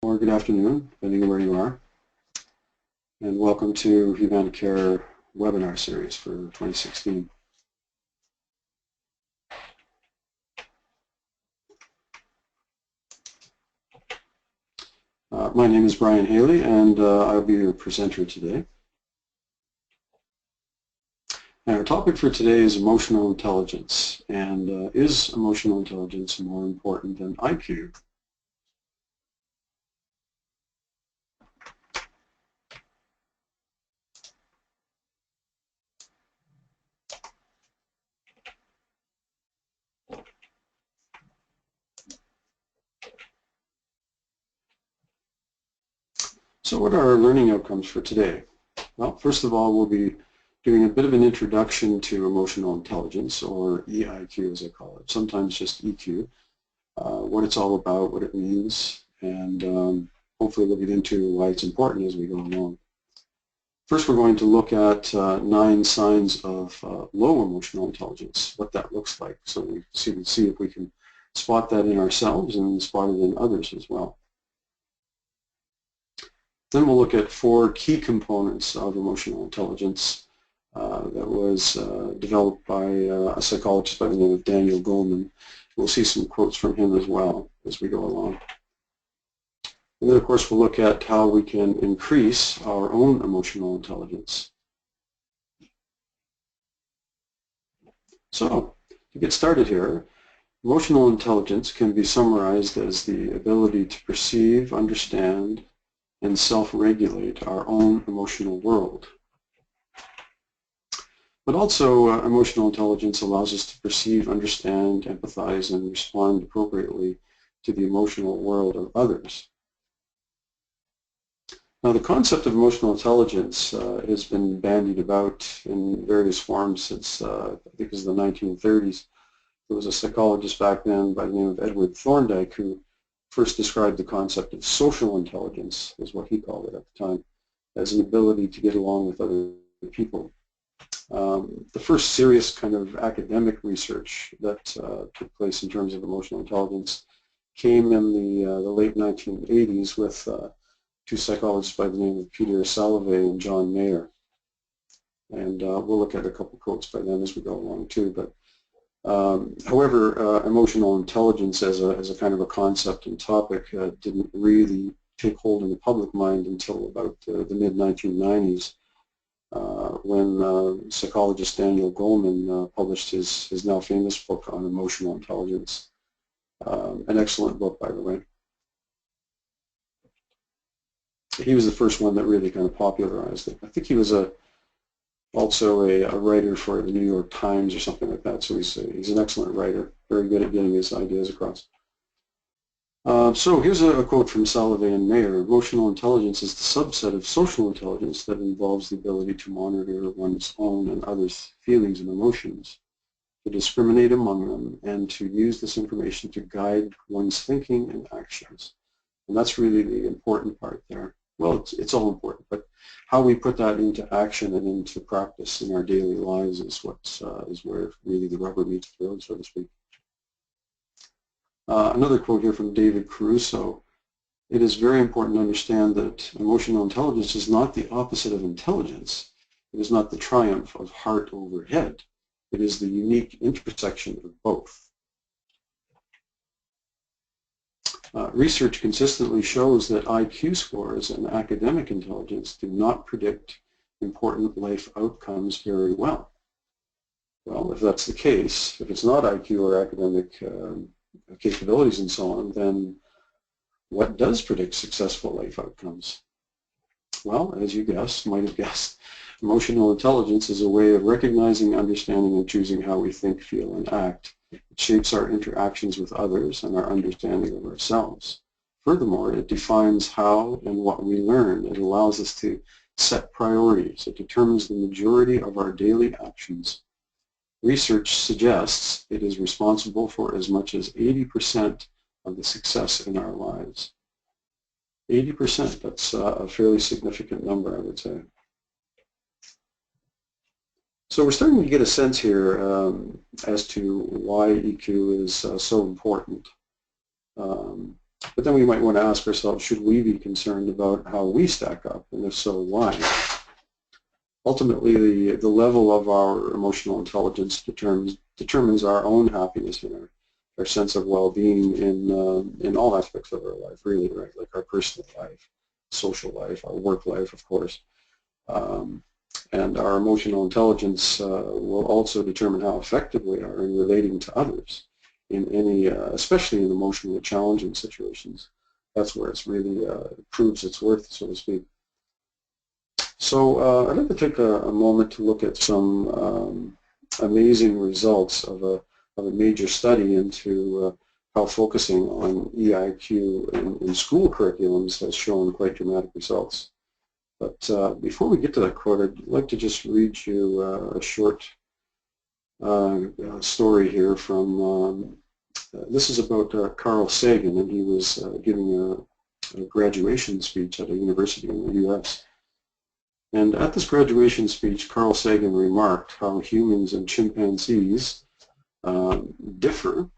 or good afternoon, depending on where you are, and welcome to Humanicare webinar series for 2016. My name is Brian Haley, and I'll be your presenter today. And our topic for today is emotional intelligence, and is emotional intelligence more important than IQ? So what are our learning outcomes for today? Well, first of all, we'll be doing a bit of an introduction to emotional intelligence, or EIQ as I call it, sometimes just EQ, what it's all about, what it means, and hopefully we'll get into why it's important as we go along. First, we're going to look at 9 signs of low emotional intelligence, what that looks like, so we see if we can spot that in ourselves and spot it in others as well. Then we'll look at 4 key components of emotional intelligence that was developed by a psychologist by the name of Daniel Goleman. We'll see some quotes from him as well as we go along. And then, of course, we'll look at how we can increase our own emotional intelligence. So, to get started here, emotional intelligence can be summarized as the ability to perceive, understand, and self-regulate our own emotional world. But also, emotional intelligence allows us to perceive, understand, empathize, and respond appropriately to the emotional world of others. Now, the concept of emotional intelligence has been bandied about in various forms since, I think it was the 1930s. There was a psychologist back then by the name of Edward Thorndike who first described the concept of social intelligence, is what he called it at the time, as an ability to get along with other people. The first serious kind of academic research that took place in terms of emotional intelligence came in the late 1980s with 2 psychologists by the name of Peter Salovey and John Mayer. And we'll look at a couple quotes by them as we go along too. But however, emotional intelligence as a kind of a concept and topic didn't really take hold in the public mind until about the mid-1990s. When psychologist Daniel Goleman published his now famous book on emotional intelligence. An excellent book, by the way. He was the first one that really kind of popularized it. I think he was also a writer for the New York Times or something like that, so he's an excellent writer, very good at getting his ideas across. So here's a quote from Salovey and Mayer. Emotional intelligence is the subset of social intelligence that involves the ability to monitor one's own and others' feelings and emotions, to discriminate among them, and to use this information to guide one's thinking and actions. And that's really the important part there. Well, it's all important, but how we put that into action and into practice in our daily lives is is where really the rubber meets the road, so to speak. Another quote here from David Caruso. It is very important to understand that emotional intelligence is not the opposite of intelligence. It is not the triumph of heart over head. It is the unique intersection of both. Research consistently shows that IQ scores and academic intelligence do not predict important life outcomes very well. Well, if that's the case, if it's not IQ or academic capabilities and so on, then what does predict successful life outcomes? Well, as you might have guessed, emotional intelligence is a way of recognizing, understanding, and choosing how we think, feel, and act. It shapes our interactions with others and our understanding of ourselves. Furthermore, it defines how and what we learn. It allows us to set priorities. It determines the majority of our daily actions. Research suggests it is responsible for as much as 80% of the success in our lives. 80%, that's a fairly significant number, I would say. So we're starting to get a sense here as to why EQ is so important. But then we might want to ask ourselves, should we be concerned about how we stack up, and if so, why? Ultimately, the level of our emotional intelligence determines our own happiness and our sense of well-being in all aspects of our life, really, right? Like our personal life, social life, our work life, of course. And our emotional intelligence will also determine how effective we are in relating to others in any, especially in emotionally challenging situations. That's where it's really proves its worth, so to speak. So I'd like to take a moment to look at some amazing results of a major study into how focusing on EIQ in school curriculums has shown quite dramatic results. But before we get to that quote, I'd like to just read you a short story here from, this is about Carl Sagan, and he was giving a graduation speech at a university in the U.S. And at this graduation speech, Carl Sagan remarked how humans and chimpanzees differ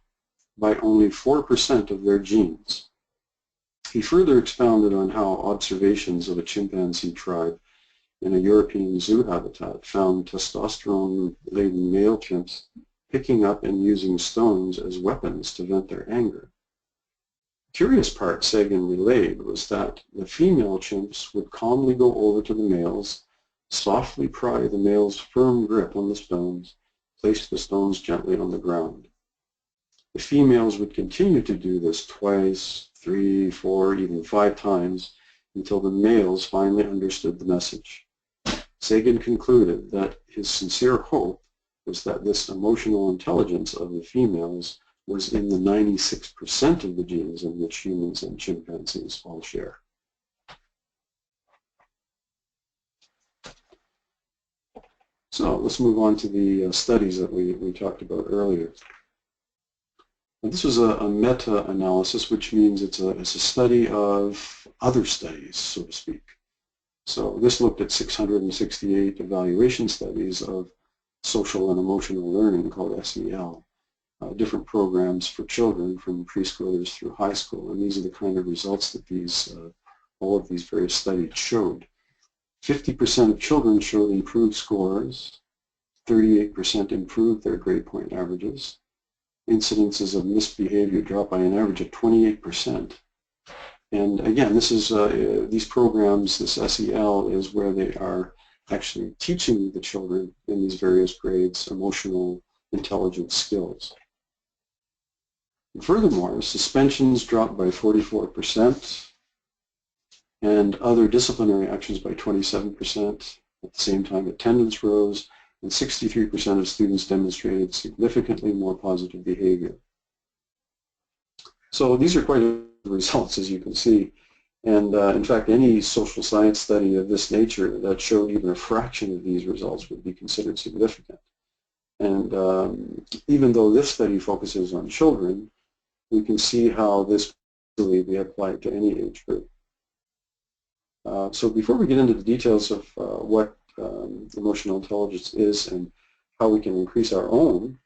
by only 4% of their genes. He further expounded on how observations of a chimpanzee tribe in a European zoo habitat found testosterone-laden male chimps picking up and using stones as weapons to vent their anger. The curious part Sagan relayed was that the female chimps would calmly go over to the males, softly pry the male's firm grip on the stones, place the stones gently on the ground. The females would continue to do this twice, 3, 4, even 5 times until the males finally understood the message. Sagan concluded that his sincere hope was that this emotional intelligence of the females was in the 96% of the genes in which humans and chimpanzees all share. So let's move on to the studies that we talked about earlier. And this was a meta-analysis, which means it's a study of other studies, so to speak. So this looked at 668 evaluation studies of social and emotional learning, called SEL, different programs for children from preschoolers through high school. And these are the kind of results that all of these various studies showed. 50% of children showed improved scores, 38% improved their grade point averages, incidences of misbehavior dropped by an average of 28%. And again, this is these programs, this SEL is where they are actually teaching the children in these various grades emotional intelligence skills. And furthermore, suspensions dropped by 44% and other disciplinary actions by 27%. At the same time, attendance rose, and 63% of students demonstrated significantly more positive behavior. So these are quite the results, as you can see. And in fact, any social science study of this nature that showed even a fraction of these results would be considered significant. And even though this study focuses on children, we can see how this can be applied to any age group. So before we get into the details of what emotional intelligence is and how we can increase our own,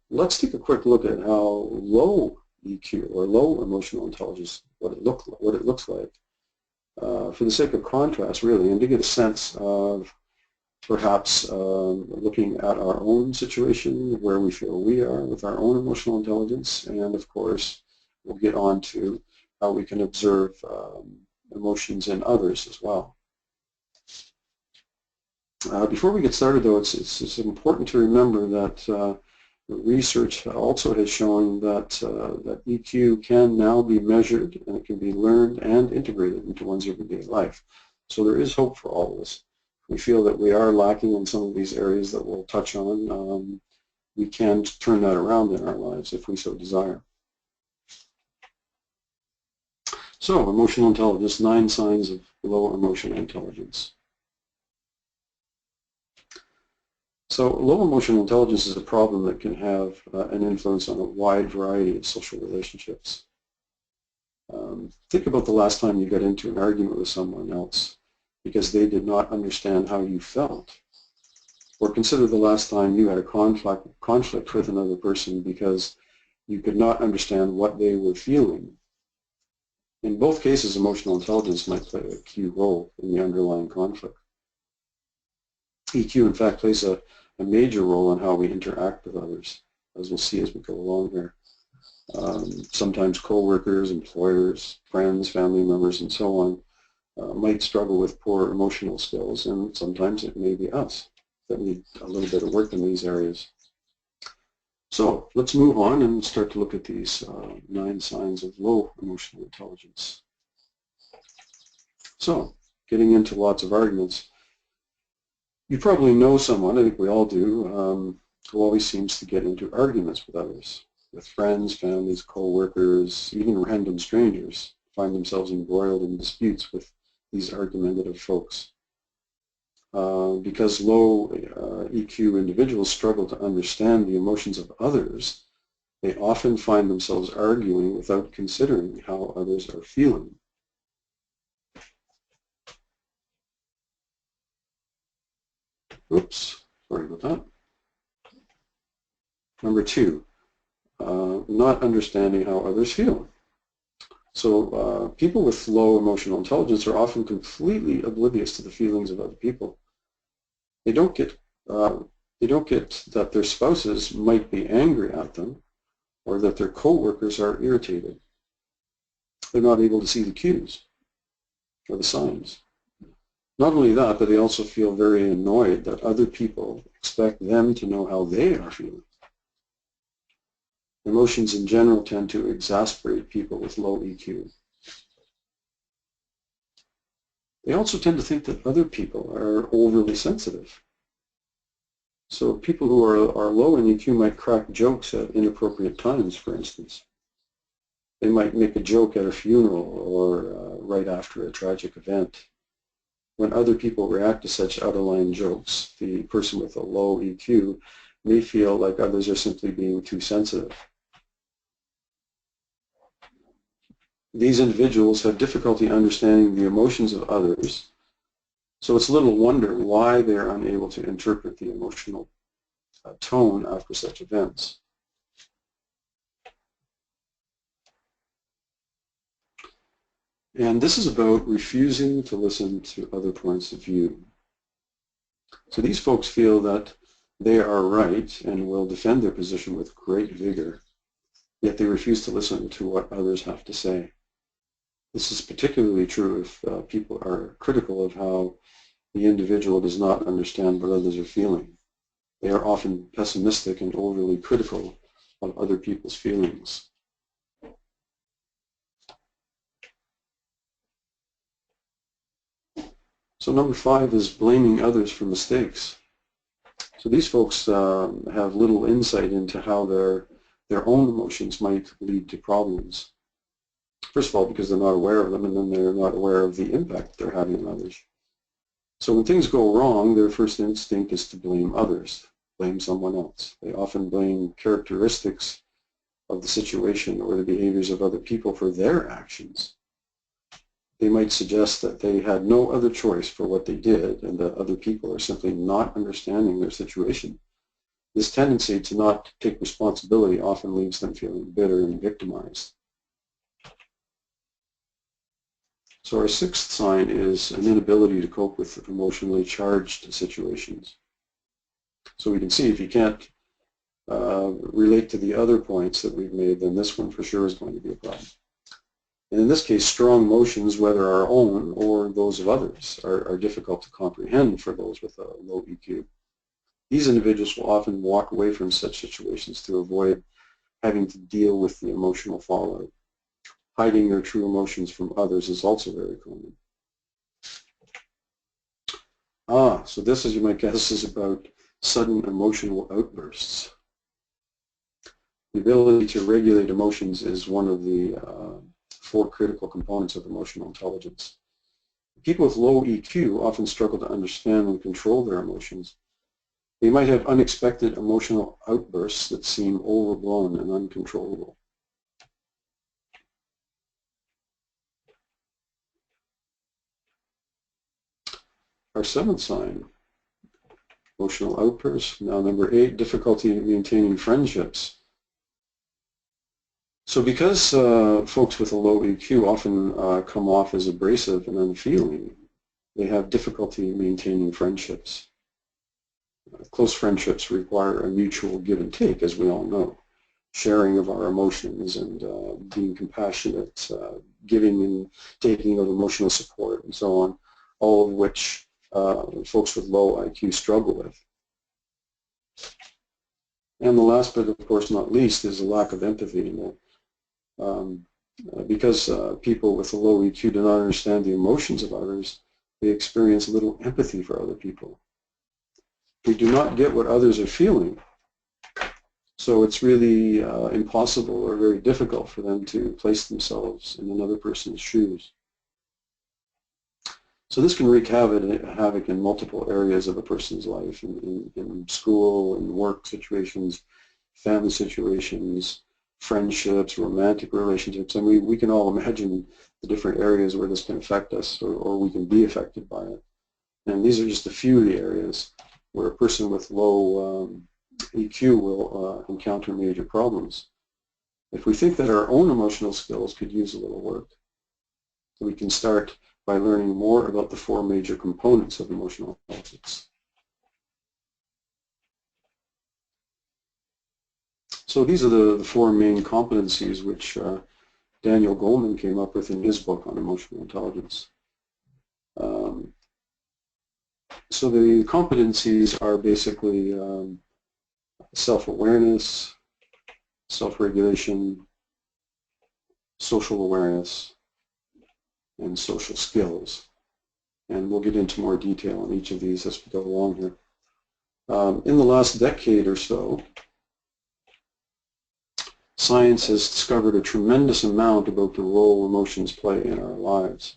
let's take a quick look at how low EQ or low emotional intelligence, what it looks like, for the sake of contrast, really, and to get a sense of perhaps looking at our own situation, where we feel we are with our own emotional intelligence, and of course, we'll get on to how we can observe emotions in others as well. Before we get started, though, it's important to remember that research also has shown that that EQ can now be measured, and it can be learned and integrated into one's everyday life. So there is hope for all of us. We feel that we are lacking in some of these areas that we'll touch on. We can turn that around in our lives if we so desire. So, emotional intelligence, 9 signs of low emotional intelligence. So low emotional intelligence is a problem that can have an influence on a wide variety of social relationships. Think about the last time you got into an argument with someone else because they did not understand how you felt. Or consider the last time you had a conflict with another person because you could not understand what they were feeling. In both cases, emotional intelligence might play a key role in the underlying conflict. EQ, in fact, plays a major role in how we interact with others, as we'll see as we go along here. Sometimes co-workers, employers, friends, family members, and so on might struggle with poor emotional skills, and sometimes it may be us that need a little bit of work in these areas. So let's move on and start to look at these 9 signs of low emotional intelligence. So, getting into lots of arguments. You probably know someone, I think we all do, who always seems to get into arguments with others, with friends, families, co-workers, even random strangers, find themselves embroiled in disputes with these argumentative folks. Because low EQ individuals struggle to understand the emotions of others, they often find themselves arguing without considering how others are feeling. Oops, sorry about that. Number 2, not understanding how others feel. So people with low emotional intelligence are often completely oblivious to the feelings of other people. They don't get that their spouses might be angry at them or that their co-workers are irritated. They're not able to see the cues or the signs. Not only that, but they also feel very annoyed that other people expect them to know how they are feeling. Emotions in general tend to exasperate people with low EQ. They also tend to think that other people are overly sensitive. So people who are low in EQ might crack jokes at inappropriate times, for instance. They might make a joke at a funeral or right after a tragic event. When other people react to such out-of-line jokes, the person with a low EQ may feel like others are simply being too sensitive. These individuals have difficulty understanding the emotions of others, so it's little wonder why they are unable to interpret the emotional tone after such events. And this is about refusing to listen to other points of view. So these folks feel that they are right and will defend their position with great vigor, yet they refuse to listen to what others have to say. This is particularly true if people are critical of how the individual does not understand what others are feeling. They are often pessimistic and overly critical of other people's feelings. So number 5 is blaming others for mistakes. So these folks have little insight into how their own emotions might lead to problems. First of all, because they're not aware of them, and then they're not aware of the impact they're having on others. So when things go wrong, their first instinct is to blame others, blame someone else. They often blame characteristics of the situation or the behaviors of other people for their actions. They might suggest that they had no other choice for what they did and that other people are simply not understanding their situation. This tendency to not take responsibility often leaves them feeling bitter and victimized. So our 6th sign is an inability to cope with emotionally charged situations. So we can see if you can't relate to the other points that we've made, then this one for sure is going to be a problem. And in this case, strong emotions, whether our own or those of others, are difficult to comprehend for those with a low EQ. These individuals will often walk away from such situations to avoid having to deal with the emotional fallout. Hiding their true emotions from others is also very common. So this, as you might guess, is about sudden emotional outbursts. The ability to regulate emotions is one of the 4 critical components of emotional intelligence. People with low EQ often struggle to understand and control their emotions. They might have unexpected emotional outbursts that seem overblown and uncontrollable. Our 7th sign, emotional outbursts. Now number 8, difficulty in maintaining friendships. So because folks with a low EQ often come off as abrasive and unfeeling, they have difficulty maintaining friendships. Close friendships require a mutual give and take, as we all know. Sharing of our emotions and being compassionate, giving and taking of emotional support and so on, all of which folks with low IQ struggle with. And the last but of course not least is a lack of empathy. Because people with a low EQ do not understand the emotions of others, they experience little empathy for other people. We do not get what others are feeling, so it's really impossible or very difficult for them to place themselves in another person's shoes. So this can wreak havoc in multiple areas of a person's life, in school, in work situations, family situations, friendships, romantic relationships, and we can all imagine the different areas where this can affect us, or we can be affected by it. And these are just a few of the areas where a person with low EQ will encounter major problems. If we think that our own emotional skills could use a little work, we can start by learning more about the four major components of emotional intelligence. So these are the four main competencies which Daniel Goleman came up with in his book on emotional intelligence. So the competencies are basically self-awareness, self-regulation, social awareness, and social skills. And we'll get into more detail on each of these as we go along here. In the last decade or so, science has discovered a tremendous amount about the role emotions play in our lives.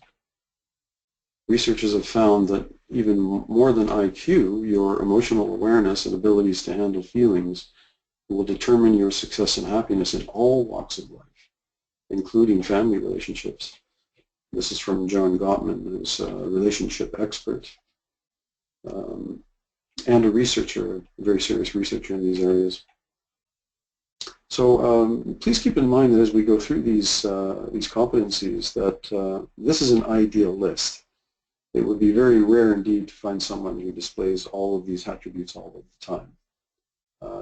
Researchers have found that even more than IQ, your emotional awareness and abilities to handle feelings will determine your success and happiness in all walks of life, including family relationships. This is from John Gottman, who's a relationship expert and a researcher, a very serious researcher in these areas. So please keep in mind that as we go through these competencies that this is an ideal list. It would be very rare indeed to find someone who displays all of these attributes all of the time.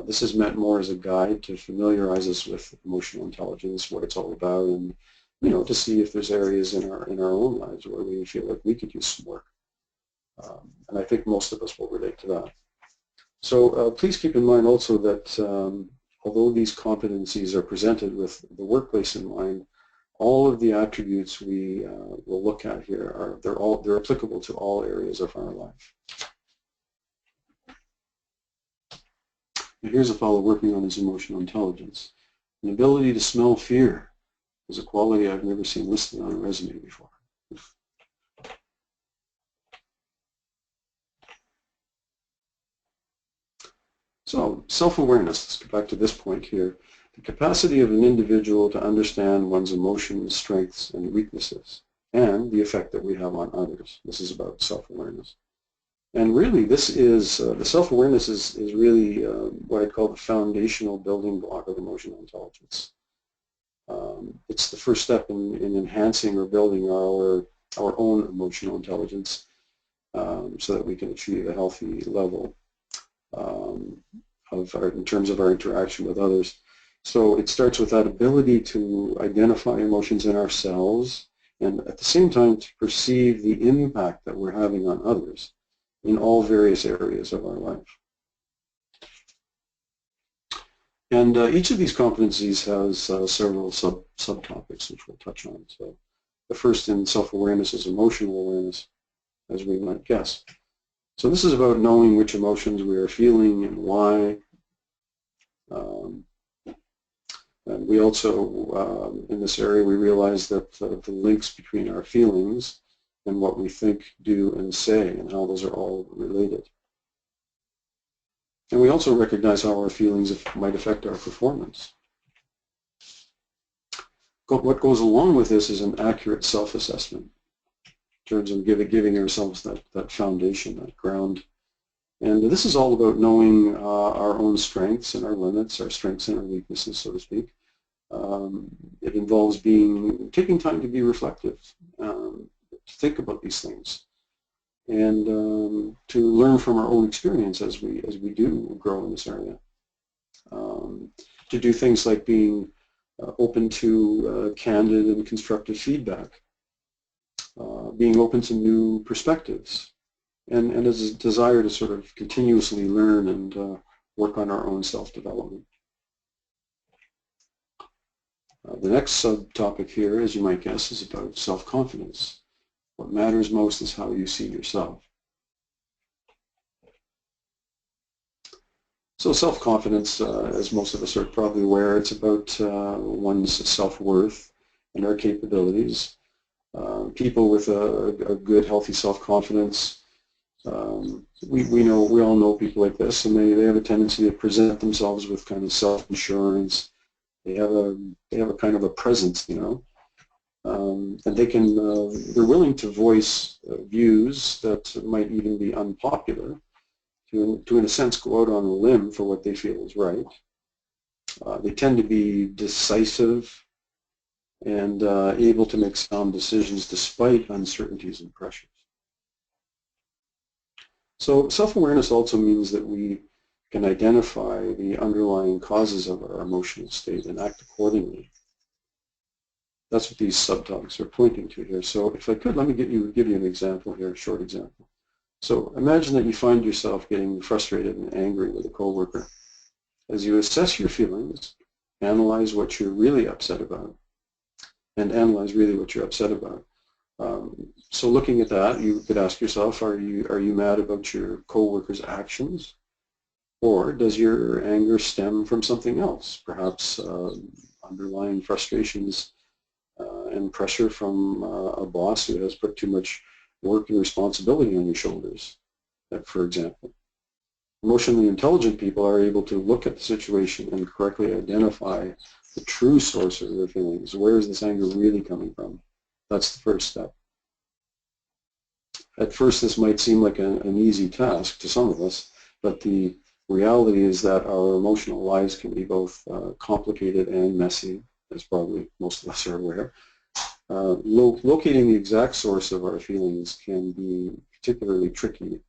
This is meant more as a guide to familiarize us with emotional intelligence, what it's all about, and to see if there's areas in our own lives where we feel like we could use some work. And I think most of us will relate to that. So please keep in mind also that although these competencies are presented with the workplace in mind, all of the attributes we will look at here they're applicable to all areas of our life. And here's a fellow working on his emotional intelligence. An ability to smell fear is a quality I've never seen listed on a resume before. So, self-awareness, let's get back to this point here. The capacity of an individual to understand one's emotions, strengths, and weaknesses, and the effect that we have on others. This is about self-awareness. And really, this is, the self-awareness is really what I call the foundational building block of emotional intelligence. It's the first step in enhancing or building our own emotional intelligence so that we can achieve a healthy level in terms of our interaction with others. So it starts with that ability to identify emotions in ourselves and at the same time to perceive the impact that we're having on others in all various areas of our life. And each of these competencies has several subtopics which we'll touch on. So the first in self-awareness is emotional awareness, as we might guess. So this is about knowing which emotions we are feeling and why. And we also, in this area, we realize that the links between our feelings and what we think, do, and say, and how those are all related. And we also recognize how our feelings might affect our performance. What goes along with this is an accurate self-assessment in terms of giving ourselves that foundation, that ground. And this is all about knowing our own strengths and our limits, our strengths and our weaknesses, so to speak, It involves taking time to be reflective, to think about these things, and to learn from our own experience as we do grow in this area. To do things like being open to candid and constructive feedback, being open to new perspectives, and a desire to sort of continuously learn and work on our own self-development. The next subtopic here, as you might guess, is about self-confidence. What matters most is how you see yourself. So self-confidence, as most of us are probably aware, it's about one's self-worth and our capabilities. People with a good, healthy self-confidence, we all know people like this, and they have a tendency to present themselves with kind of self-assurance. They have a kind of a presence, and they're willing to voice views that might even be unpopular, to in a sense go out on a limb for what they feel is right. They tend to be decisive and able to make sound decisions despite uncertainties and pressures. So self-awareness also means that we can identify the underlying causes of our emotional state and act accordingly. That's what these subtopics are pointing to here. So if I could, let me give you an example here, a short example. So imagine that you find yourself getting frustrated and angry with a coworker. As you assess your feelings, analyze what you're really upset about, and analyze really what you're upset about. So looking at that, you could ask yourself, are you mad about your coworker's actions? Or does your anger stem from something else, perhaps underlying frustrations and pressure from a boss who has put too much work and responsibility on your shoulders, for example. Emotionally intelligent people are able to look at the situation and correctly identify the true source of their feelings. Where is this anger really coming from? That's the first step. At first, this might seem like an easy task to some of us, but the reality is that our emotional lives can be both complicated and messy, as probably most of us are aware. Locating the exact source of our feelings can be particularly tricky,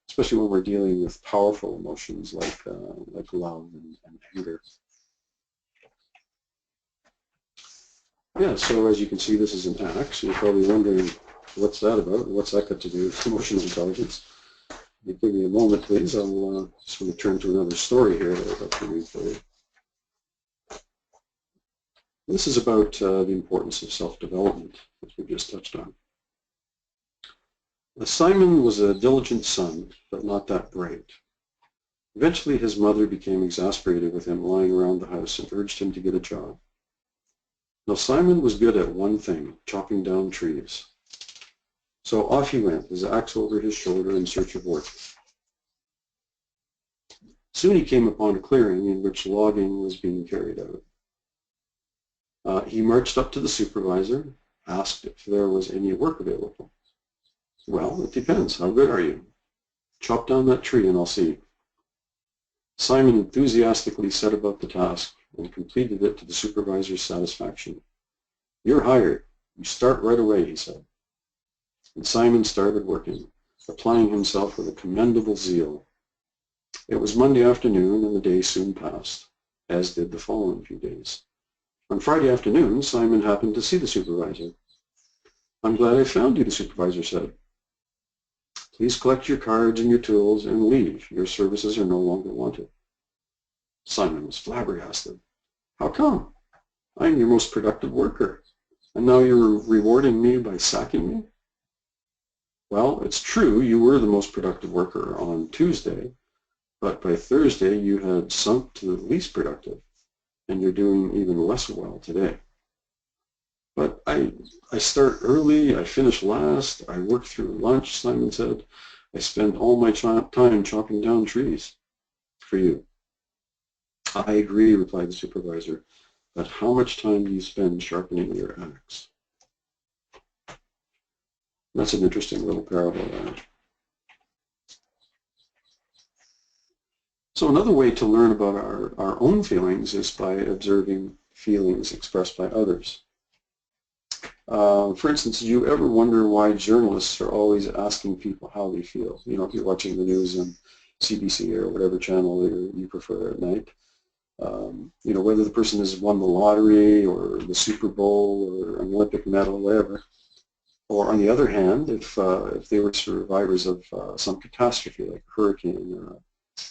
especially when we're dealing with powerful emotions like love and anger. Yeah, so as you can see, this is an axe. You're probably wondering, what's that about? What's that got to do with emotional intelligence? Give me a moment, please. I'll just want to turn to another story here that I'd like to read for you. This is about the importance of self-development, which we just touched on. Simon was a diligent son, but not that bright. Eventually, his mother became exasperated with him lying around the house and urged him to get a job. Now, Simon was good at one thing, chopping down trees. So off he went, his axe over his shoulder in search of work. Soon he came upon a clearing in which logging was being carried out. He marched up to the supervisor, asked if there was any work available. Well, it depends. How good are you? Chop down that tree and I'll see. Simon enthusiastically set about the task and completed it to the supervisor's satisfaction. You're hired. You start right away, he said. And Simon started working, applying himself with a commendable zeal. It was Monday afternoon and the day soon passed, as did the following few days. On Friday afternoon, Simon happened to see the supervisor. I'm glad I found you, the supervisor said. Please collect your cards and your tools and leave. Your services are no longer wanted. Simon was flabbergasted. How come? I'm your most productive worker, and now you're rewarding me by sacking me? Well, it's true you were the most productive worker on Tuesday, but by Thursday you had sunk to the least productive, and you're doing even less well today. But I start early, I finish last, I work through lunch, Simon said. I spend all my time chopping down trees for you. I agree, replied the supervisor, but how much time do you spend sharpening your axe? That's an interesting little parable there. So another way to learn about our own feelings is by observing feelings expressed by others. For instance, do you ever wonder why journalists are always asking people how they feel? You know, if you're watching the news on CBC or whatever channel you prefer at night, you know, whether the person has won the lottery or the Super Bowl or an Olympic medal or whatever. Or on the other hand, if they were survivors of some catastrophe like a hurricane or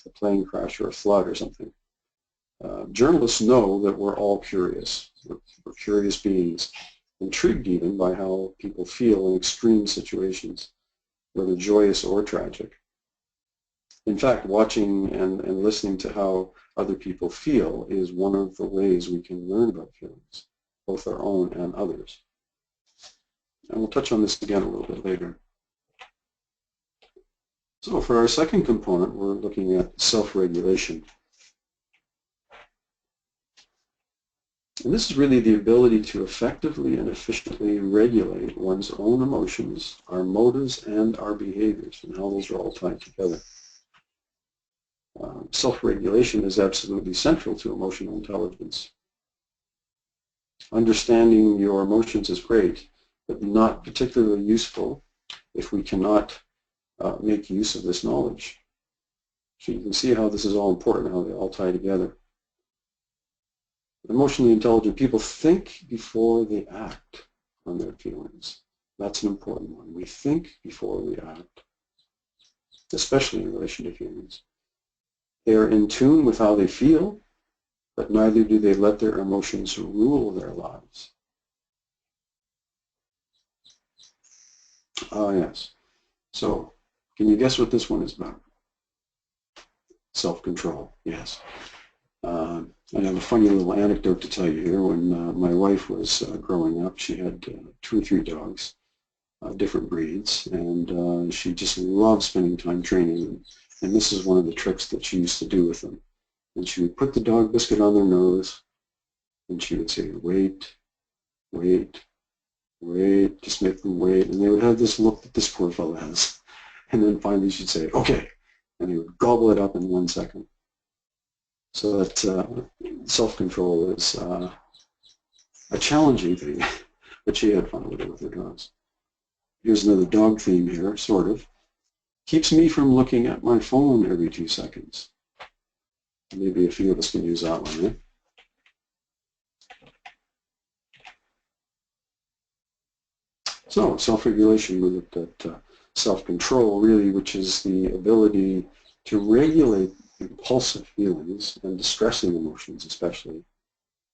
a plane crash or a flood or something, journalists know that we're all curious. We're curious beings, intrigued even by how people feel in extreme situations, whether joyous or tragic. In fact, watching and listening to how other people feel is one of the ways we can learn about feelings, both our own and others. And we'll touch on this again a little bit later. So for our second component, we're looking at self-regulation. And this is really the ability to effectively and efficiently regulate one's own emotions, our motives, and our behaviors, and how those are all tied together. Self-regulation is absolutely central to emotional intelligence. Understanding your emotions is great, but not particularly useful if we cannot make use of this knowledge. So you can see how this is all important, how they all tie together. Emotionally intelligent people think before they act on their feelings. That's an important one. We think before we act, especially in relation to feelings. They are in tune with how they feel, but neither do they let their emotions rule their lives. Ah, yes. So, can you guess what this one is about? Self-control, yes. I have a funny little anecdote to tell you here. When my wife was growing up, she had 2 or 3 dogs, different breeds, and she just loved spending time training them. And this is one of the tricks that she used to do with them. And she would put the dog biscuit on their nose, and she would say, wait, wait, wait, just make them wait. And they would have this look that this poor fellow has. And then finally she'd say, okay. And he would gobble it up in 1 second. So that self-control is a challenging thing, but she had fun with it with her dogs. Here's another dog theme here, sort of. Keeps me from looking at my phone every 2 seconds. Maybe a few of us can use that one, eh? So self-regulation, we looked at self-control, really, which is the ability to regulate impulsive feelings and distressing emotions, especially,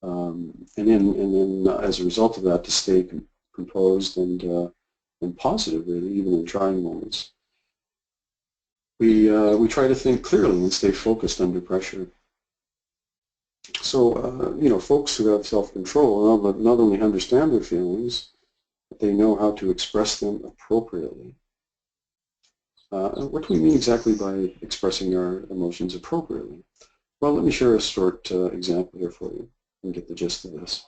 and then as a result of that, to stay composed and positive, really, even in trying moments. We try to think clearly and stay focused under pressure. So you know, folks who have self-control not only understand their feelings, but they know how to express them appropriately. What do we mean exactly by expressing our emotions appropriately? Well, let me share a short example here for you and get the gist of this.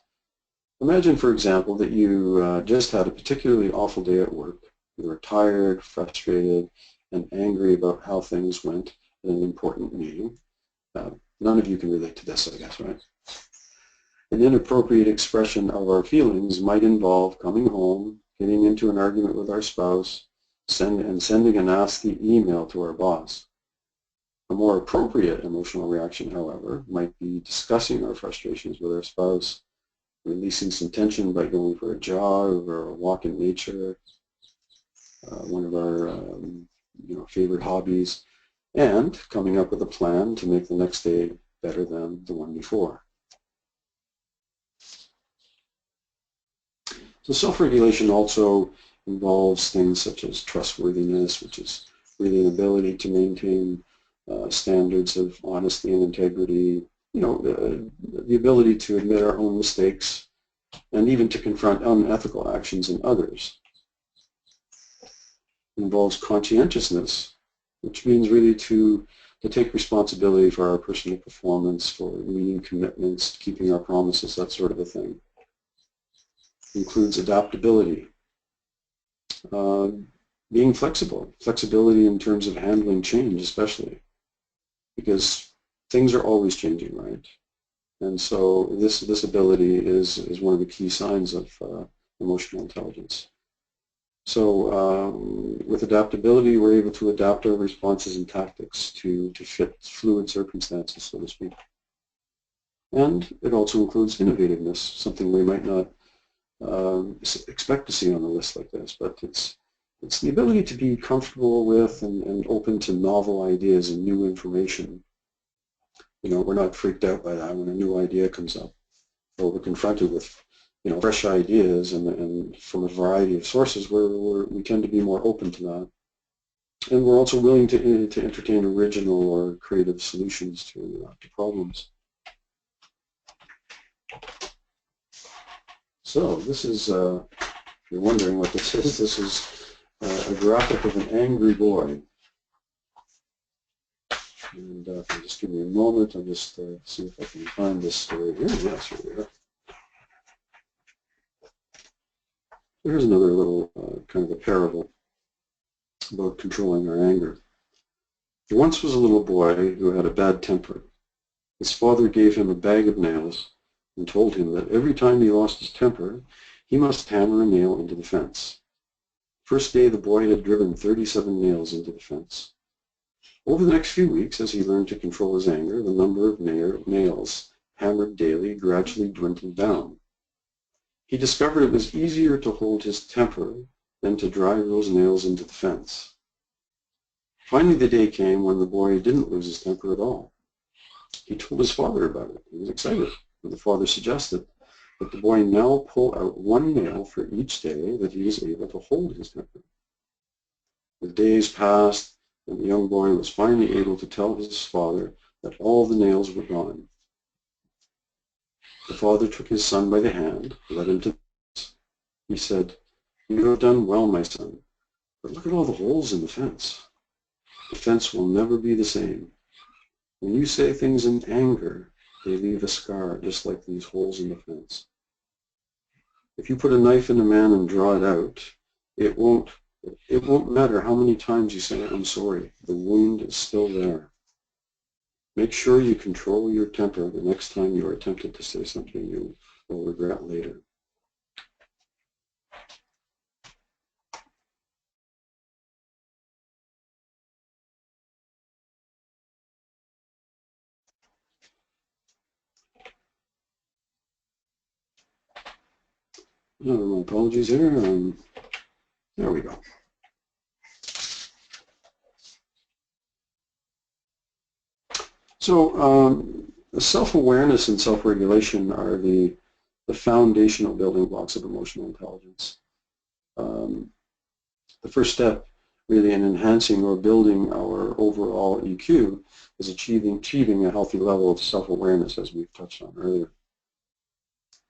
Imagine, for example, that you just had a particularly awful day at work. You were tired, frustrated, and angry about how things went in an important meeting. None of you can relate to this, I guess, right? An inappropriate expression of our feelings might involve coming home, getting into an argument with our spouse, sending a nasty email to our boss. A more appropriate emotional reaction, however, might be discussing our frustrations with our spouse, releasing some tension by going for a jog or a walk in nature, one of our favorite hobbies, and coming up with a plan to make the next day better than the one before. So self-regulation also involves things such as trustworthiness, which is really an ability to maintain standards of honesty and integrity, the ability to admit our own mistakes and even to confront unethical actions in others. It involves conscientiousness, which means really to take responsibility for our personal performance, for meeting commitments, keeping our promises, that sort of a thing. It includes adaptability, being flexibility in terms of handling change especially, because things are always changing, right? And so this ability is one of the key signs of emotional intelligence. So with adaptability, we're able to adapt our responses and tactics to fit fluid circumstances, so to speak. And it also includes innovativeness, something we might not expect to see on a list like this, but it's the ability to be comfortable with and open to novel ideas and new information. You know, we're not freaked out by that when a new idea comes up, or we're confronted with, you know, fresh ideas and from a variety of sources where we tend to be more open to that. And we're also willing to entertain original or creative solutions to problems. So this is, if you're wondering what this is a graphic of an angry boy. And if you just give me a moment, I'll just see if I can find this story here. Yes, here we are. Here's another little kind of a parable about controlling our anger. There once was a little boy who had a bad temper. His father gave him a bag of nails and told him that every time he lost his temper, he must hammer a nail into the fence. First day, the boy had driven 37 nails into the fence. Over the next few weeks, as he learned to control his anger, the number of nails hammered daily gradually dwindled down. He discovered it was easier to hold his temper than to drive those nails into the fence. Finally, the day came when the boy didn't lose his temper at all. He told his father about it. He was excited. And the father suggested that the boy now pull out one nail for each day that he was able to hold his temper. The days passed, and the young boy was finally able to tell his father that all the nails were gone. The father took his son by the hand, led him to the fence. He said, "You have done well, my son, but look at all the holes in the fence. The fence will never be the same. When you say things in anger, they leave a scar just like these holes in the fence. If you put a knife in a man and draw it out, it won't matter how many times you say, 'I'm sorry.' The wound is still there. Make sure you control your temper the next time you are tempted to say something you will regret later." My apologies here. There we go. So self-awareness and self-regulation are the foundational building blocks of emotional intelligence. The first step really in enhancing or building our overall EQ is achieving a healthy level of self-awareness, as we've touched on earlier.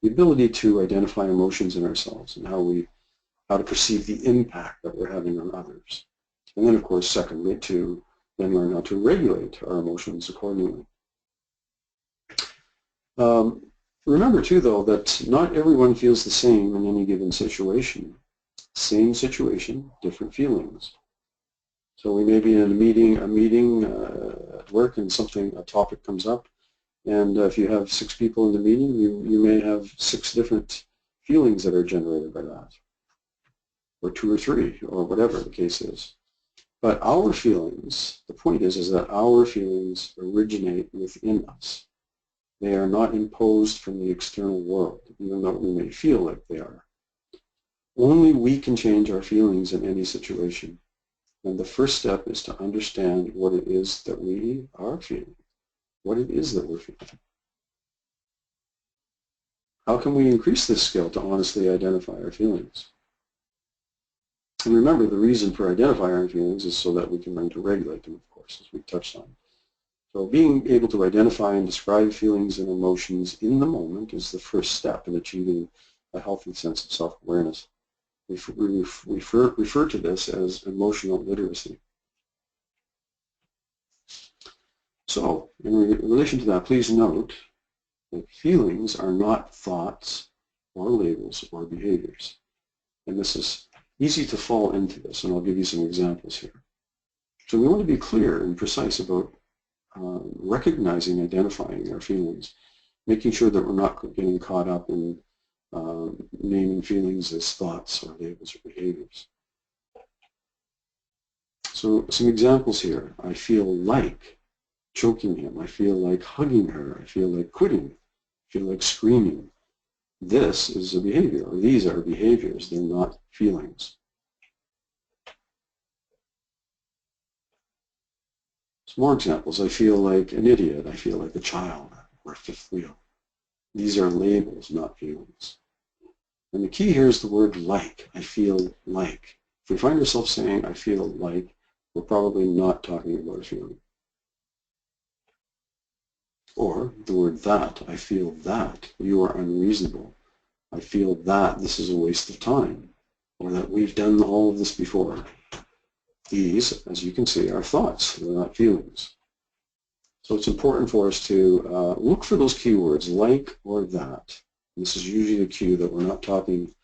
The ability to identify emotions in ourselves and how to perceive the impact that we're having on others. And then, of course, secondly, to then learn how to regulate our emotions accordingly. Remember, too, though, that not everyone feels the same in any given situation. Same situation, different feelings. So we may be in a meeting at work, and a topic comes up, and if you have 6 people in the meeting, you may have 6 different feelings that are generated by that, or 2 or 3, or whatever the case is. But our feelings, the point is that our feelings originate within us. They are not imposed from the external world, even though we may feel like they are. Only we can change our feelings in any situation. And the first step is to understand what it is that we are feeling, what it is that we're feeling. How can we increase this skill to honestly identify our feelings? And remember, the reason for identifying our feelings is so that we can learn to regulate them, of course, as we've touched on. So being able to identify and describe feelings and emotions in the moment is the first step in achieving a healthy sense of self-awareness. We refer to this as emotional literacy. So, in relation to that, please note that feelings are not thoughts or labels or behaviors. And this is easy to fall into this, and I'll give you some examples here. So we want to be clear and precise about recognizing, identifying our feelings, making sure that we're not getting caught up in naming feelings as thoughts or labels or behaviors. So some examples here. I feel like choking him. I feel like hugging her. I feel like quitting. I feel like screaming. This is a behavior, or these are behaviors. They're not feelings. Some more examples. I feel like an idiot. I feel like a child, or a fifth wheel. These are labels, not feelings. And the key here is the word like. I feel like. If we find ourselves saying, I feel like, we're probably not talking about a feeling. Or the word that. I feel that. You are unreasonable. I feel that this is a waste of time. Or that we've done all of this before. These, as you can see, are thoughts. They're not feelings. So it's important for us to look for those keywords, like or that. This is usually a cue that we're not talking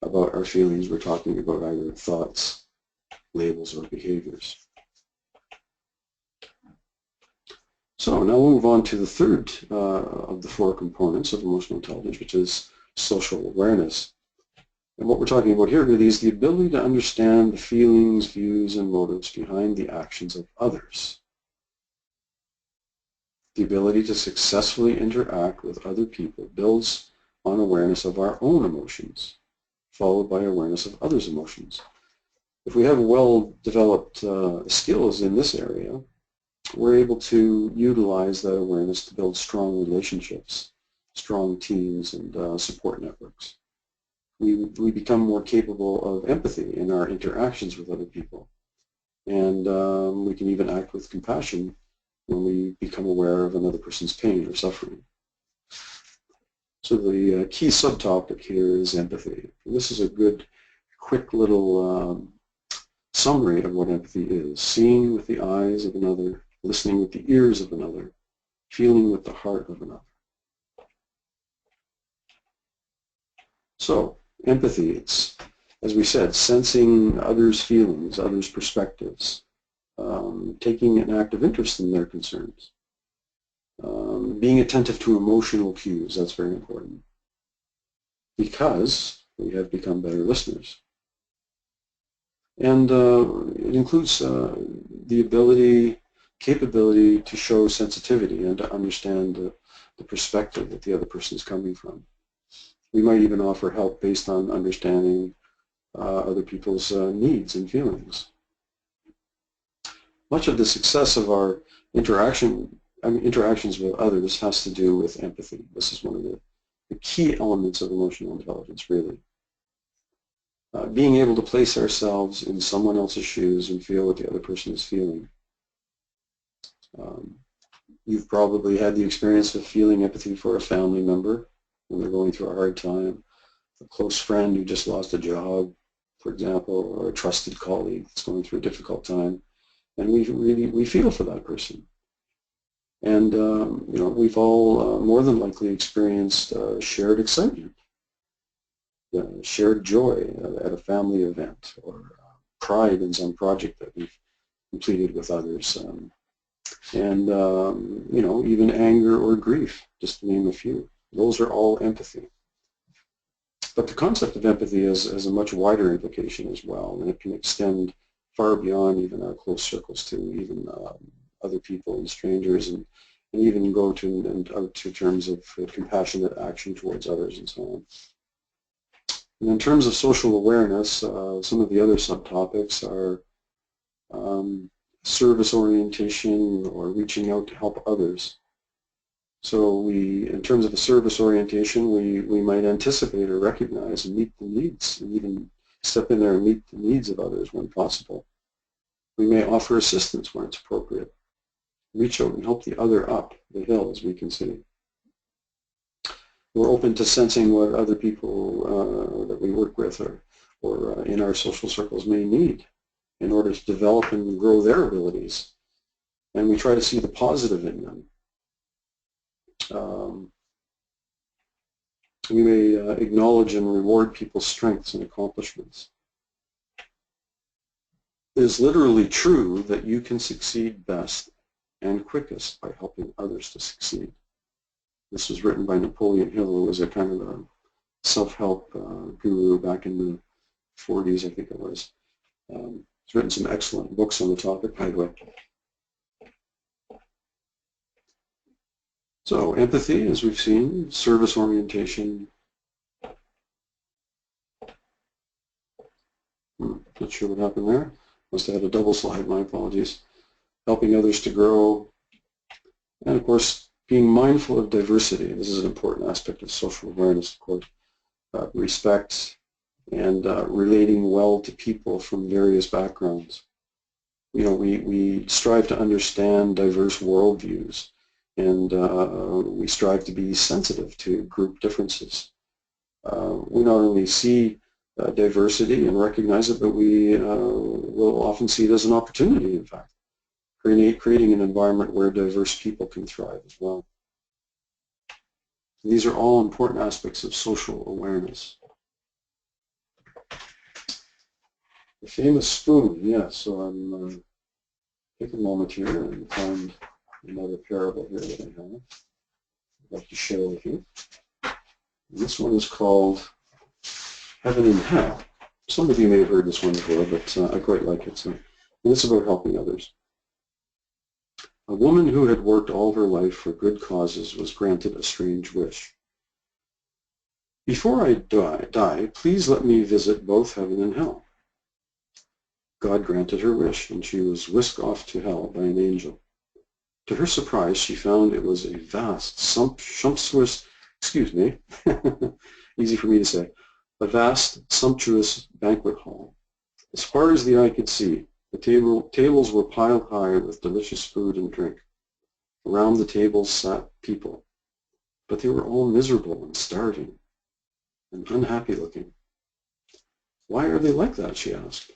about our feelings. We're talking about either thoughts, labels, or behaviors. So now we'll move on to the third of the four components of emotional intelligence, which is social awareness. And what we're talking about here really is the ability to understand the feelings, views, and motives behind the actions of others. The ability to successfully interact with other people builds on awareness of our own emotions, followed by awareness of others' emotions. If we have well-developed skills in this area, we're able to utilize that awareness to build strong relationships, strong teams, and support networks. We become more capable of empathy in our interactions with other people. And we can even act with compassion when we become aware of another person's pain or suffering. So the key subtopic here is empathy. And this is a good, quick little summary of what empathy is. Seeing with the eyes of another, listening with the ears of another, feeling with the heart of another. So, empathy, it's, as we said, sensing others' feelings, others' perspectives, taking an active interest in their concerns, being attentive to emotional cues, that's very important, because we have become better listeners. And it includes the capability to show sensitivity and to understand the perspective that the other person is coming from. We might even offer help based on understanding other people's needs and feelings. Much of the success of our interactions with others has to do with empathy. This is one of the key elements of emotional intelligence, really. Being able to place ourselves in someone else's shoes and feel what the other person is feeling. You've probably had the experience of feeling empathy for a family member when they're going through a hard time, a close friend who just lost a job, for example, or a trusted colleague that's going through a difficult time. And we feel for that person. And we've all more than likely experienced shared excitement, shared joy at a family event, or pride in some project that we've completed with others, and even anger or grief, just to name a few. Those are all empathy. But the concept of empathy has a much wider implication as well, and it can extend far beyond even our close circles to even other people and strangers, and even go to terms of compassionate action towards others and so on. And in terms of social awareness, some of the other subtopics are service orientation or reaching out to help others. So in terms of a service orientation, we might anticipate or recognize and meet the needs, and even step in there and meet the needs of others when possible. We may offer assistance when it's appropriate. Reach out and help the other up the hill, as we can see. We're open to sensing what other people that we work with or in our social circles may need in order to develop and grow their abilities. And we try to see the positive in them. We may acknowledge and reward people's strengths and accomplishments. It is literally true that you can succeed best and quickest by helping others to succeed. This was written by Napoleon Hill, who was a kind of a self-help guru back in the 40s, I think it was. He's written some excellent books on the topic, by the way. So empathy, as we've seen, service orientation. Not sure what happened there. Must have had a double slide, my apologies. Helping others to grow. And of course, being mindful of diversity. This is an important aspect of social awareness, of course. Respect and relating well to people from various backgrounds. You know, we strive to understand diverse worldviews, and we strive to be sensitive to group differences. We not only see diversity and recognize it, but we will often see it as an opportunity, in fact, creating an environment where diverse people can thrive as well. These are all important aspects of social awareness. The famous spoon, yes, so I'm take a moment here and find another parable here that I have I'd like to share with you. And this one is called Heaven and Hell. Some of you may have heard this one before, but I quite like it. And it's about helping others. A woman who had worked all her life for good causes was granted a strange wish. Before I die, please let me visit both heaven and hell. God granted her wish, and she was whisked off to hell by an angel. To her surprise, she found it was a vast, sumptuous, easy for me to say, a vast, sumptuous banquet hall. As far as the eye could see, the tables were piled high with delicious food and drink. Around the tables sat people, but they were all miserable and starving and unhappy looking. Why are they like that, she asked.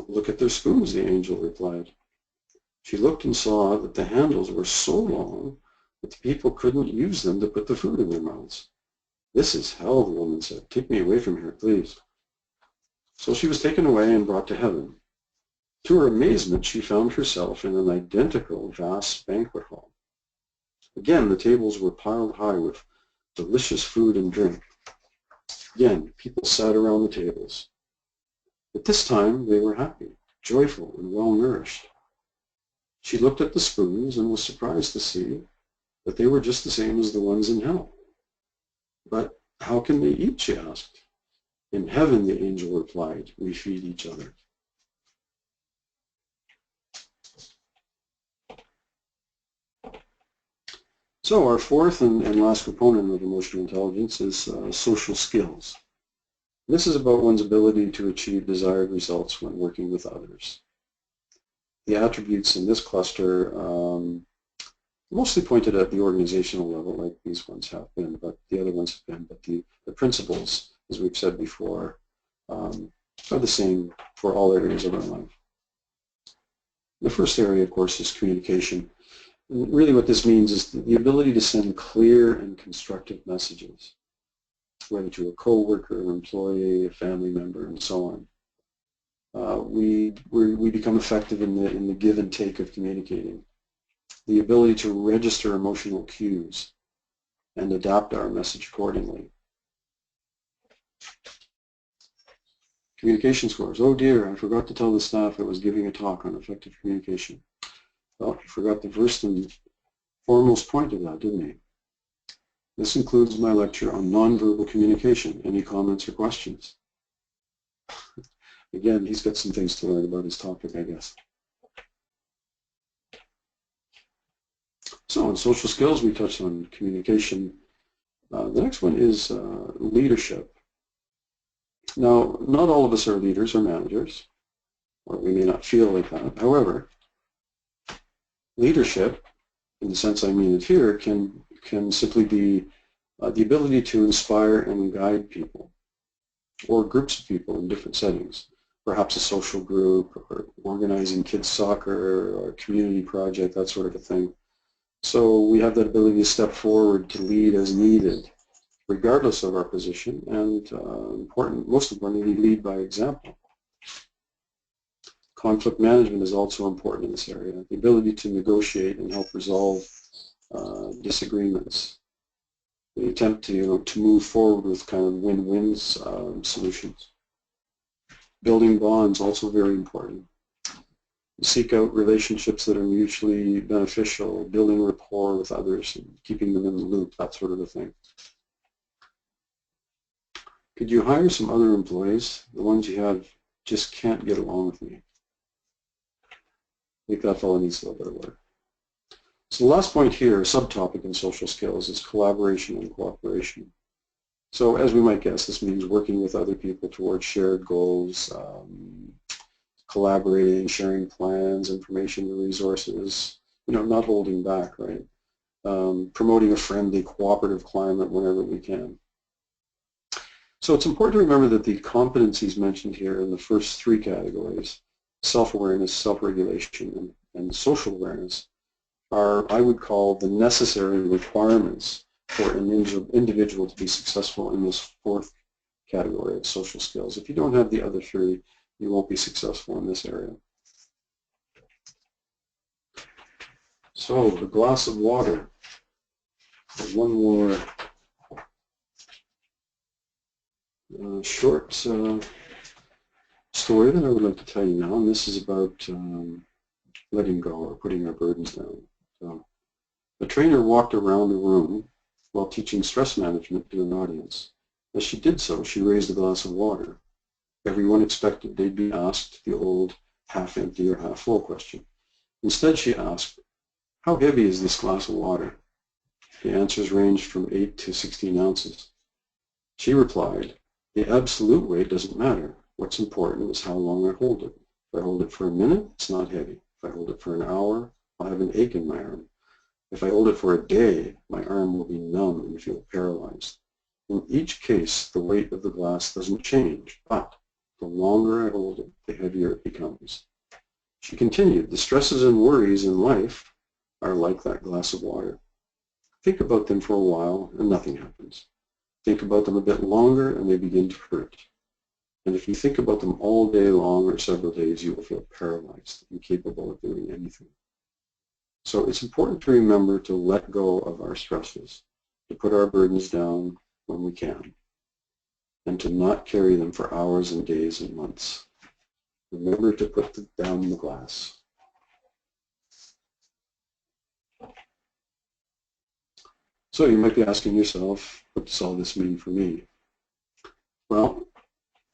Look at their spoons, the angel replied. She looked and saw that the handles were so long that the people couldn't use them to put the food in their mouths. This is hell, the woman said. Take me away from here, please. So she was taken away and brought to heaven. To her amazement, she found herself in an identical vast banquet hall. Again, the tables were piled high with delicious food and drink. Again, people sat around the tables. But this time they were happy, joyful, and well-nourished. She looked at the spoons and was surprised to see that they were just the same as the ones in hell. But how can they eat, she asked. In heaven, the angel replied, we feed each other. So our fourth and last component of emotional intelligence is social skills. This is about one's ability to achieve desired results when working with others. The attributes in this cluster mostly pointed at the organizational level, like these ones have been, but the other ones have been. But the principles, as we've said before, are the same for all areas of our life. The first area, of course, is communication. And really what this means is the ability to send clear and constructive messages, whether to a coworker, an employee, a family member, and so on. We become effective in the give and take of communicating. The ability to register emotional cues and adapt our message accordingly. Communication scores. Oh dear, I forgot to tell the staff I was giving a talk on effective communication. Well, I forgot the first and foremost point of that, didn't he? This includes my lecture on nonverbal communication. Any comments or questions? Again, he's got some things to learn about his topic, I guess. So in social skills, we touched on communication. The next one is leadership. Now, not all of us are leaders or managers, or we may not feel like that. However, leadership, in the sense I mean it here, can simply be the ability to inspire and guide people, or groups of people in different settings. Perhaps a social group, or organizing kids' soccer, or a community project, that sort of a thing. So we have that ability to step forward to lead as needed, regardless of our position, and most importantly, lead by example. Conflict management is also important in this area. The ability to negotiate and help resolve disagreements. The attempt to move forward with kind of win-win solutions. Building bonds, also very important. Seek out relationships that are mutually beneficial, building rapport with others, and keeping them in the loop, that sort of a thing. Could you hire some other employees? The ones you have just can't get along with me. I think that fellow needs a little bit of work. So the last point here, a subtopic in social skills, is collaboration and cooperation. So as we might guess, this means working with other people towards shared goals, collaborating, sharing plans, information and resources, not holding back, right? Promoting a friendly, cooperative climate whenever we can. So it's important to remember that the competencies mentioned here in the first three categories, self-awareness, self-regulation, and social awareness, are, I would call, the necessary requirements for an individual to be successful in this fourth category of social skills. If you don't have the other three, you won't be successful in this area. So, the glass of water. One more short story that I would like to tell you now, and this is about letting go or putting our burdens down. So, a trainer walked around the room while teaching stress management to an audience. As she did so, she raised a glass of water. Everyone expected they'd be asked the old half-empty or half-full question. Instead, she asked, "How heavy is this glass of water?" The answers ranged from 8 to 16 ounces. She replied, "The absolute weight doesn't matter. What's important is how long I hold it. If I hold it for a minute, it's not heavy. If I hold it for an hour, I'll have an ache in my arm. If I hold it for a day, my arm will be numb and feel paralyzed. In each case, the weight of the glass doesn't change, but the longer I hold it, the heavier it becomes." She continued, "The stresses and worries in life are like that glass of water. Think about them for a while and nothing happens. Think about them a bit longer and they begin to hurt. And if you think about them all day long or several days, you will feel paralyzed, incapable of doing anything." So it's important to remember to let go of our stresses, to put our burdens down when we can, and to not carry them for hours and days and months. Remember to put down the glass. So you might be asking yourself, what does all this mean for me? Well,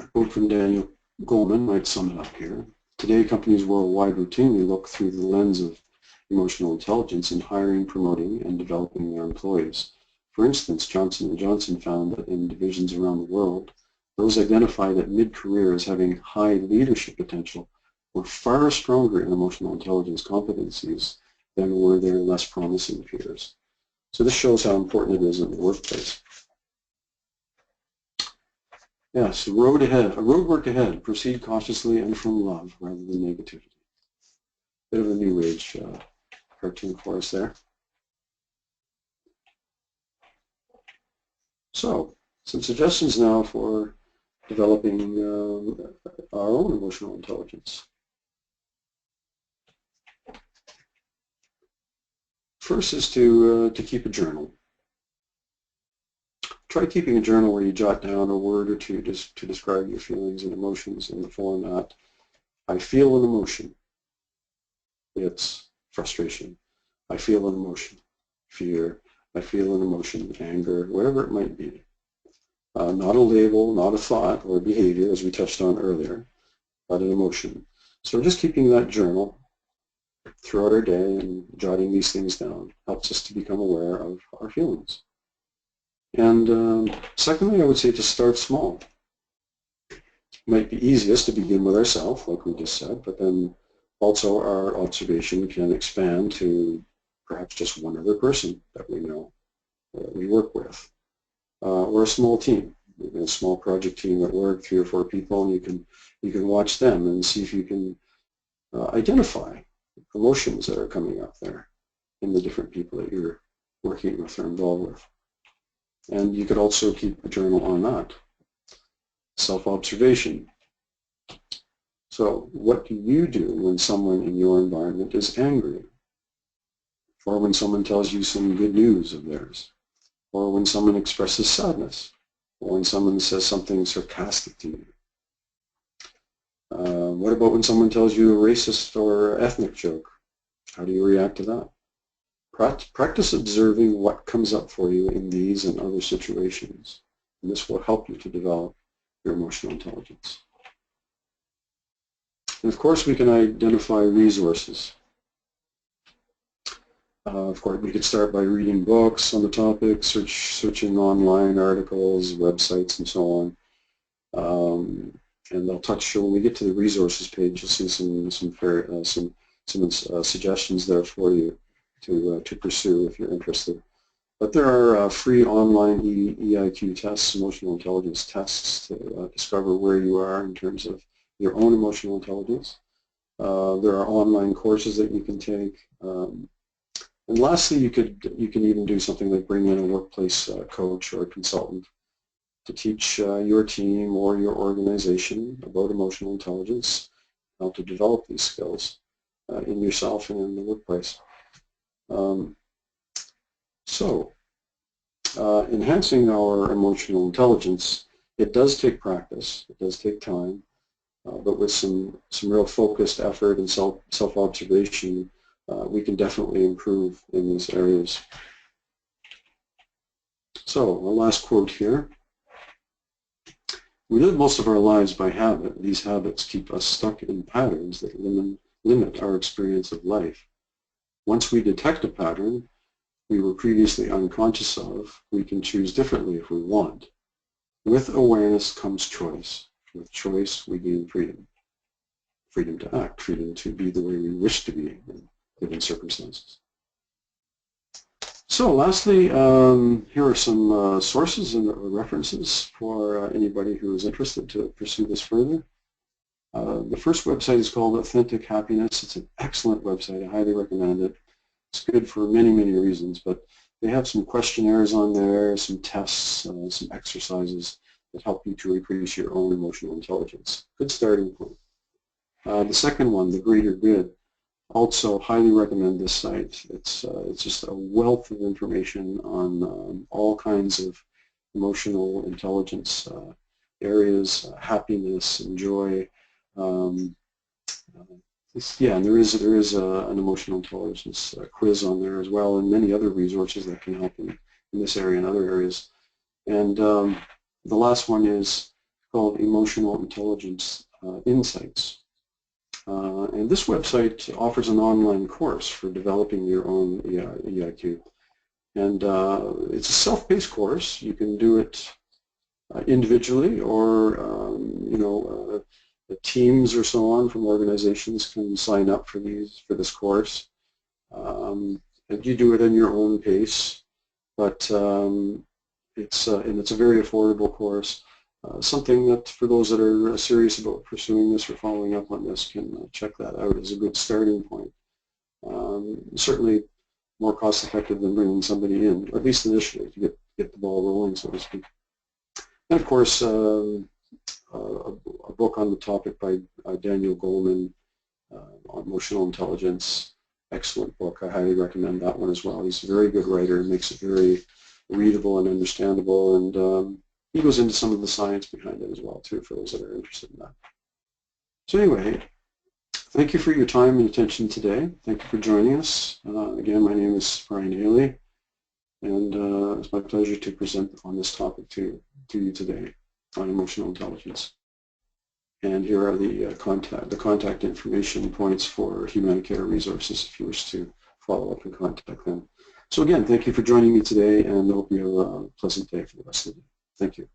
a quote from Daniel Goleman might sum it up here. Today, companies worldwide routinely look through the lens of emotional intelligence in hiring, promoting, and developing their employees. For instance, Johnson & Johnson found that in divisions around the world, those identified at mid-career as having high leadership potential were far stronger in emotional intelligence competencies than were their less promising peers. So this shows how important it is in the workplace. Yes, roadwork ahead. Proceed cautiously and from love rather than negativity. Bit of a New Age cartoon for us there. So, some suggestions now for developing our own emotional intelligence. First is to keep a journal. Try keeping a journal where you jot down a word or two just to describe your feelings and emotions in the format, I feel an emotion. It's frustration. I feel an emotion. Fear. I feel an emotion. Anger. Whatever it might be. Not a label, not a thought or behavior, as we touched on earlier, but an emotion. So just keeping that journal throughout our day and jotting these things down helps us to become aware of our feelings. And secondly, I would say to start small. It might be easiest to begin with ourselves, like we just said, but then also our observation can expand to perhaps just one other person that we know, that we work with, or a small team, maybe a small project team at work, 3 or 4 people, and you can watch them and see if you can identify emotions that are coming up there in the different people that you're working with or involved with. And you could also keep a journal on that. Self-observation. So what do you do when someone in your environment is angry? Or when someone tells you some good news of theirs? Or when someone expresses sadness? Or when someone says something sarcastic to you? What about when someone tells you a racist or ethnic joke? How do you react to that? Practice observing what comes up for you in these and other situations, and this will help you to develop your emotional intelligence. And of course, we can identify resources. Of course, we could start by reading books on the topic, searching online articles, websites, and so on. And I'll touch when we get to the resources page. You'll see some suggestions there for you to pursue if you're interested. But there are free online EIQ tests, emotional intelligence tests, to discover where you are in terms of your own emotional intelligence. There are online courses that you can take. And lastly, you can even do something like bring in a workplace coach or a consultant to teach your team or your organization about emotional intelligence, how to develop these skills in yourself and in the workplace. Enhancing our emotional intelligence, it does take practice, it does take time, but with some real focused effort and self-observation, we can definitely improve in these areas. So, a last quote here. We live most of our lives by habit. These habits keep us stuck in patterns that limit our experience of life. Once we detect a pattern we were previously unconscious of, we can choose differently if we want. With awareness comes choice. With choice, we gain freedom. Freedom to act, freedom to be the way we wish to be in given circumstances. So lastly, here are some sources and references for anybody who is interested to pursue this further. The first website is called Authentic Happiness. It's an excellent website. I highly recommend it. It's good for many, many reasons, but they have some questionnaires on there, some tests, some exercises that help you to increase your own emotional intelligence. Good starting point. The second one, The Greater Good. Also highly recommend this site. It's just a wealth of information on all kinds of emotional intelligence areas, happiness and joy. And there is an emotional intelligence quiz on there as well, and many other resources that can help in this area and other areas. And the last one is called Emotional Intelligence Insights. And this website offers an online course for developing your own EIQ. And it's a self-paced course. You can do it individually, or the teams or so on from organizations can sign up for this course. And you do it in your own pace, but it's a very affordable course. Something that for those that are serious about pursuing this or following up on this can check that out as a good starting point. Certainly more cost effective than bringing somebody in, or at least initially, to get the ball rolling, so to speak. And of course, a book on the topic by Daniel Goleman on emotional intelligence. Excellent book. I highly recommend that one as well. He's a very good writer and makes it very readable and understandable, and he goes into some of the science behind it as well, too, for those that are interested in that. So anyway, thank you for your time and attention today. Thank you for joining us. Again, my name is Brian Haley, and it's my pleasure to present on this topic to you today on emotional intelligence. And here are the contact information points for Humanicare Resources if you wish to follow up and contact them. So again, thank you for joining me today, and I hope you have a pleasant day for the rest of the day. Thank you.